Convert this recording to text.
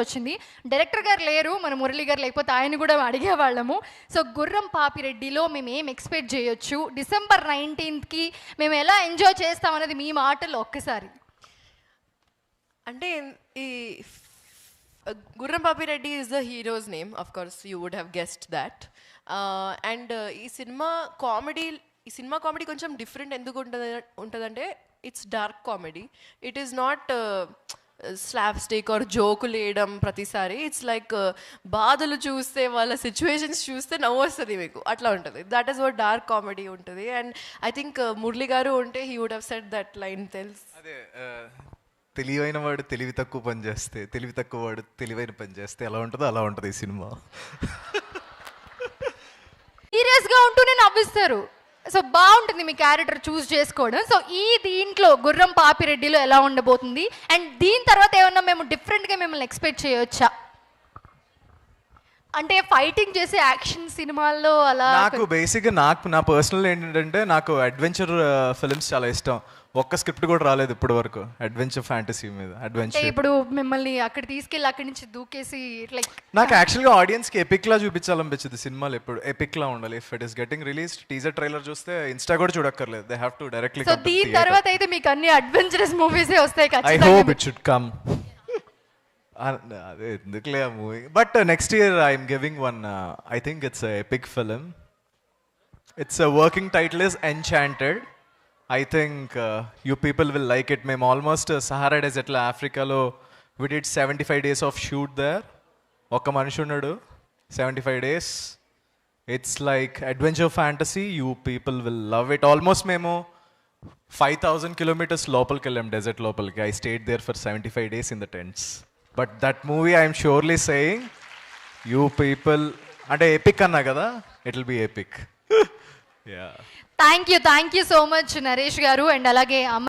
వచ్చింది. డైరెక్టర్ గారు లేరు, మన మురళి గారు, లేకపోతే ఆయన కూడా అడిగేవాళ్ళము. సో గుర్రం పాపిరెడ్డిలో మేము ఏం ఎక్స్పెక్ట్ చేయొచ్చు, December 19th మేము ఎలా ఎంజాయ్ చేస్తాం అనేది మీ మాటల్లో ఒక్కసారి. అంటే ఈ Gurram Papireddy is the hero's name, of course you would have guessed that. And ఈ సినిమా కామెడీ కొంచెం డిఫరెంట్ ఎందుకు ఉంటుందంటే it's dark comedy. It is not slapstick or జోకులు వేయడం ప్రతిసారి. ఇట్స్ లైక్ బాధలు చూస్తే, వాళ్ళ సిచ్యువేషన్స్ చూస్తే నవ్వు వస్తుంది మీకు, అట్లా ఉంటుంది. That is what dark comedy ఉంటుంది. And I think Murali garu ఉంటే he would have said that line. అదే తెలివైన వాడు తెలివి తక్కువ పని చేస్తే, తెలివి తక్కువ వాడు తెలివైన పని చేస్తే ఎలా ఉంటుందో అలా ఉంటుంది ఈ సినిమా. సీరియస్గా ఉంటూనే నవ్విస్తారు. సో బాగుంటుంది మీ క్యారెక్టర్ చూస్ చేసుకోవడం. సో ఈ దీంట్లో గుర్రం పాపిరెడ్డిలో ఎలా ఉండబోతుంది, అండ్ దీని తర్వాత ఏమన్నా మేము డిఫరెంట్గా మిమ్మల్ని ఎక్స్పెక్ట్ చేయొచ్చా? అంటే ఫైటింగ్ చేసే యాక్షన్ సినిమాల్లో అలా. నాకు బేసిక్గా నా పర్సనల్ ఏంటంటే నాకు అడ్వెంచర్ ఫిల్మ్స్ చాలా ఇష్టం. ఒక్క స్క్రిప్ట్ కూడా రాలేదు ఇప్పటి వరకు అడ్వెంచర్ ఫ్యాంటసీ మీద. అడ్వెంచర్ ఇప్పుడు మిమ్మల్ని అక్కడ తీసుకెళ్ళి అక్కడి నుంచి దూకేసి లైక్ నాకు యాక్చువల్గా ఆడియన్స్కి ఎపిక్ లా చూపించాలనిపించింది. సినిమాలు ఎప్పుడు ఎపిక్ లా ఉండాలి. If it is getting release, teaser trailer చూస్తే ఇన్స్టా కూడా చూడక్కర్లేదు. They have to directly. So దీని తర్వాత అయితే మీకు అన్ని అడ్వెంచరస్ మూవీసే వస్తాయి I hope it should come. అదే ఎందుకులే ఆ movie. But next year I'm giving one, I think it's epic film. It's working title is enchanted. I think you people will like it. మేము ఆల్మోస్ట్ సహారా డెజర్ట్లో ఆఫ్రికాలో we did 75 days of shoot there. ఒక్క మనిషి ఉన్నాడు 75 days. It's like adventure fantasy. You people will love it. Almost మేము 5,000 kilometers లోపలికి వెళ్ళాం, dessert లోపలికి. I stayed there for 75 days in the tents. But that movie I am surely saying you people, అంటే epic అన్నా కదా, it will be epic. Yeah. Thank you so much Naresh గారు. And అలాగే